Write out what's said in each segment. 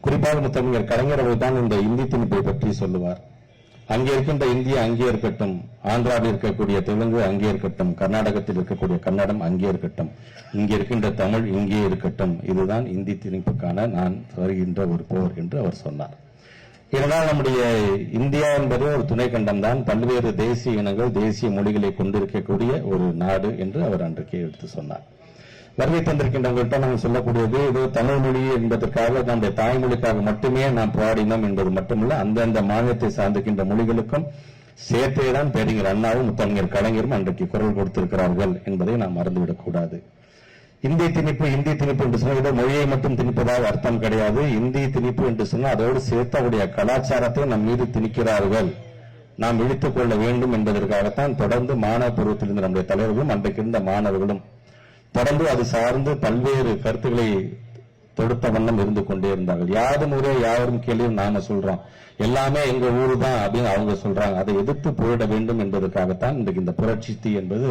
குறிப்பாக முத்தமிழர் கலைஞர் தான் இந்த இந்தி திணிப்பை பற்றி சொல்லுவார். அங்கே இருக்கின்ற இந்திய அங்கே இருக்கட்டும், ஆந்திராவில் இருக்கக்கூடிய தெலுங்கு அங்கே இருக்கட்டும், கர்நாடகத்தில் இருக்கக்கூடிய கன்னடம் அங்கே இருக்கட்டும், இங்கே இருக்கின்ற தமிழ் இங்கே இருக்கட்டும், இதுதான் இந்தி திணிப்புக்கான நான் வருகின்ற ஒரு போர் என்று அவர் சொன்னார். இதனால் நம்முடைய இந்தியா என்பது ஒரு துணை கண்டம் தான், பல்வேறு தேசிய இனங்கள் தேசிய மொழிகளை கொண்டிருக்கக்கூடிய ஒரு நாடு என்று அவர் அன்றைக்கு எடுத்து சொன்னார். வருகை தந்திருக்கின்றவங்கள்ட்ட நாங்கள் சொல்லக்கூடியது இது தமிழ் மொழி என்பதற்காக நம்முடைய தாய்மொழிக்காக மட்டுமே நாம் போராடினோம் என்பது மட்டுமல்ல, அந்தந்த மாநிலத்தை சார்ந்திருக்கின்ற மொழிகளுக்கும் சேர்த்தேதான் பேரறிஞர் அண்ணாவும் முத்தமிழர் கலைஞரும் அன்றைக்கு குரல் கொடுத்திருக்கிறார்கள் என்பதை நாம் மறந்துவிடக் கூடாது. இந்தி திணிப்பு என்று சொன்னால் மொழியை மட்டும் திணிப்பதாக அர்த்தம் கிடையாது. இந்தி திணிப்பு என்று சொன்னால் அதோடு சேர்த்து அவருடைய கலாச்சாரத்தை நம் மீது திணிக்கிறார்கள், நாம் இழுத்துக் கொள்ள வேண்டும் என்பதற்காகத்தான் தொடர்ந்து மாணவ பருவத்திலிருந்து நம்முடைய தலைவர்களும் அன்றைக்கு இருந்த மாணவர்களும் தொடர்ந்து அது சார்ந்து பல்வேறு கருத்துக்களை தொடுத்த வண்ணம் இருந்து கொண்டே இருந்தார்கள். யாரும் ஊரே யாரும் கேள்வியும் நாம சொல்றோம், எல்லாமே எங்க ஊரு தான் அப்படின்னு அவங்க சொல்றாங்க. அதை எதிர்த்து போயிட வேண்டும் என்பதற்காகத்தான் இன்றைக்கு இந்த புரட்சி தீ என்பது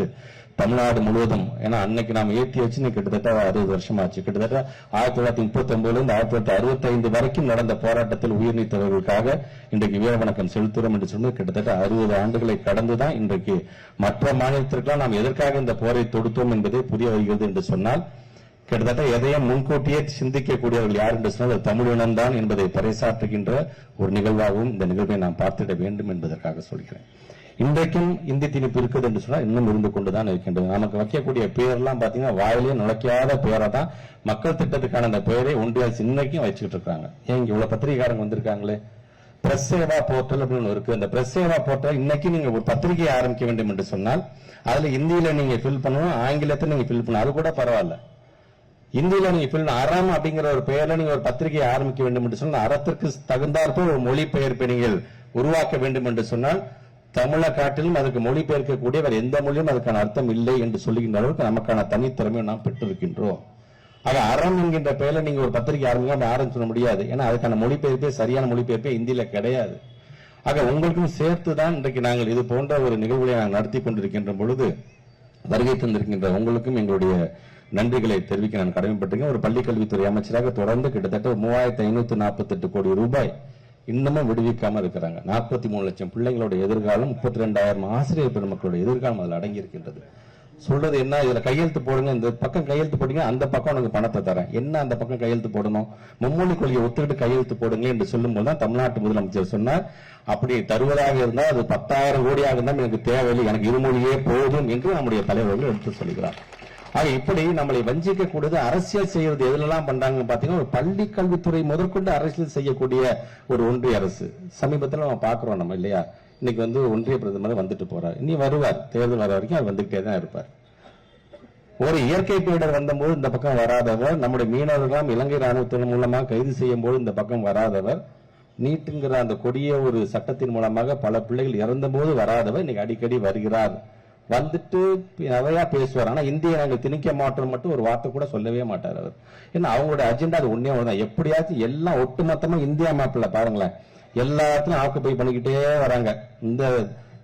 தமிழ்நாடு முழுவதும், ஏன்னா அன்னைக்கு நாம் ஏற்றி வச்சு கிட்டத்தட்ட 60 வருஷம் ஆச்சு. கிட்டத்தட்ட 1939 1965 வரைக்கும் நடந்த போராட்டத்தில் உயிர்நீத்தவர்களுக்காக இன்றைக்கு வீரவணக்கம் செலுத்துகிறோம் என்று சொன்னது கிட்டத்தட்ட 60 ஆண்டுகளை கடந்துதான் இன்றைக்கு மற்ற மாநிலத்திற்கெல்லாம் நாம் எதற்காக இந்த போரை தொடுத்தோம் என்பதே புரிய வருகிறது என்று சொன்னால், கிட்டத்தட்ட எதையும் முன்கூட்டியே சிந்திக்கக்கூடியவர்கள் யார் என்று சொன்னால் தமிழினம் தான் என்பதை பறைசாற்றுகின்ற ஒரு நிகழ்வாகவும் இந்த நிகழ்வை நாம் பார்த்திட வேண்டும் என்பதற்காக சொல்கிறேன். இன்றைக்கும் இந்தி திணிப்பு இருக்குது என்று சொன்னால் இன்னும் இருந்து கொண்டுதான் இருக்கின்றது. நமக்கு வைக்கக்கூடிய பெயர்லாம் பாத்தீங்கன்னா வாயிலே நுழைக்காத பெயரை தான் மக்கள் திட்டத்துக்கான அந்த பெயரை ஒன்றிய அரசு இன்னைக்கும் வச்சுக்கிட்டு இருக்காங்க. ஏன் இவ்வளவு பத்திரிகைக்காரங்க வந்திருக்காங்களே, பிரஸ் சேவா போர்ட்டல் அப்படின்னு இருக்கு. அந்த பிரஸ் சேவா போர்ட்டல் இன்னைக்கு நீங்க ஒரு பத்திரிகையை ஆரம்பிக்க வேண்டும் என்று சொன்னால் அதுல இந்தியில நீங்க ஃபில் பண்ணணும், ஆங்கிலத்தை நீங்க ஃபில் பண்ணணும், அது கூட பரவாயில்ல. இந்தியில நீங்க ஃபில் அறம் அப்படிங்கிற ஒரு பெயர்ல நீங்க ஒரு பத்திரிகையை ஆரம்பிக்க வேண்டும் என்று சொன்னால் அறத்திற்கு தகுந்தாற்போல் ஒரு மொழிபெயர்ப்பை நீங்கள் உருவாக்க வேண்டும் என்று சொன்னால் தமிழை காட்டிலும் அதுக்கு மொழிபெயர்க்கக்கூடிய வேறு எந்த மொழியும் அதுக்கான அர்த்தம் இல்லை என்று சொல்லுகின்ற அளவுக்கு நமக்கான தனித்திறமையை நாம் பெற்றிருக்கின்றோம். ஆக அறம் என்கின்ற பெயரில் நீங்க ஒரு பத்திரிகை ஆரம்பிக்க ஆரம்பிச்சு சொல்ல முடியாது. ஏன்னா அதுக்கான மொழிபெயர்ப்பே சரியான மொழிபெயர்ப்பே இந்தியில கிடையாது. ஆக உங்களுக்கும் சேர்த்துதான் இன்றைக்கு நாங்கள் இது போன்ற ஒரு நிகழ்வுகளை நாங்கள் நடத்தி கொண்டிருக்கின்ற பொழுது வருகை தந்திருக்கின்ற உங்களுக்கும் எங்களுடைய நன்றிகளை தெரிவிக்க நான் கடமைப்பட்டிருக்கேன். ஒரு பள்ளிக்கல்வித்துறை அமைச்சராக தொடர்ந்து கிட்டத்தட்ட 3548 கோடி ரூபாய் இன்னமும் விடுவிக்காம இருக்கிறாங்க. 43 லட்சம் பிள்ளைங்களோட எதிர்காலம், 32,000 ஆசிரியர் பெருமக்களுடைய எதிர்காலம் அதில் அடங்கி இருக்கின்றது. சொல்றது என்ன, இதுல கையெழுத்து போடுங்க, இந்த பக்கம் கையெழுத்து போடுங்க, அந்த பக்கம் உனக்கு பணத்தை தரேன், என்ன அந்த பக்கம் கையெழுத்து போடணும், மும்மொழி கொள்கையை ஒத்துக்கிட்டு கையெழுத்து போடுங்க என்று சொல்லும் போதுதான் தமிழ்நாட்டு முதலமைச்சர் சொன்னார், அப்படி தருவதாக இருந்தால் அது 10,000 கோடியாக இருந்தால் எனக்கு தேவையில்லை, எனக்கு இருமொழியே போதும் என்று நம்முடைய தலைவர்கள் எடுத்து சொல்கிறார். ஆக இப்படி நம்மளை வஞ்சிக்க கூடாது. அரசியல் செய்யறது எதுலாம் பண்றாங்க பாத்தீங்கன்னா, ஒரு பள்ளி கல்வித்துறை முதற்கொண்டு அரசியல் செய்யக்கூடிய ஒரு ஒன்றிய அரசு சமீபத்தில் நம்ம பாக்குறோம் நம்ம இல்லையா. இன்னைக்கு ஒன்றிய பிரதமர் வந்துட்டு போறார், இனி வருவார், தேர்தல் வர வரைக்கும் அவர் வந்துகிட்டே தான் இருப்பார். ஒரு இயற்கை பேரிடர் வந்தபோது இந்த பக்கம் வராதவர், நம்முடைய மீனவர்கள் இலங்கை ராணுவத்தின் மூலமாக கைது செய்யும் போது இந்த பக்கம் வராதவர், நீட்டுங்கிற அந்த கொடிய ஒரு சட்டத்தின் மூலமாக பல பிள்ளைகள் இறந்த போது வராதவர் இன்னைக்கு அடிக்கடி வருகிறார், வந்துட்டு நிறைய பேசுவார். ஆனா இந்திய நாங்கள் திணிக்க மாட்டோம் மட்டும் ஒரு வார்த்தை கூட சொல்லவே மாட்டார் அவர். ஏன்னா அவங்களோட அஜெண்டா அது ஒன்னே ஒண்ணுதான், எப்படியாச்சும் எல்லாம் ஒட்டுமொத்தமா இந்தியா மேப்ல பாருங்களேன் எல்லாத்தையும் ஆக்குப்பை பண்ணிக்கிட்டே வராங்க. இந்த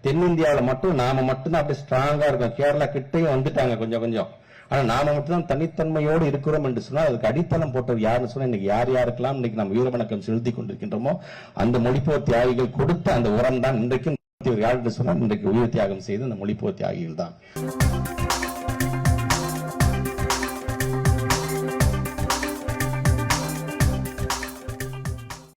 தென்னிந்தியாவில் மட்டும் நாம மட்டும்தான் அப்படி ஸ்ட்ராங்கா இருக்கோம். கேரளா கிட்டையும் வந்துட்டாங்க கொஞ்சம் கொஞ்சம். ஆனா நாம மட்டும்தான் தனித்தன்மையோடு இருக்கிறோம் என்று சொன்னா அதுக்கு அடித்தளம் போட்டது யாருன்னு சொன்னா இன்னைக்கு யார் யாருக்கெல்லாம் இன்னைக்கு நம்ம வீரவணக்கம் செலுத்தி கொண்டிருக்கின்றோமோ அந்த மொழிப்போர் தியாகிகள் கொடுத்த அந்த உரம் தான் இன்றைக்கும் யார் என்று சொன்னால் இன்றைக்கு உயிர் தியாகம் செய்து அந்த மொழிப்போர் தியாகிகள் தான்.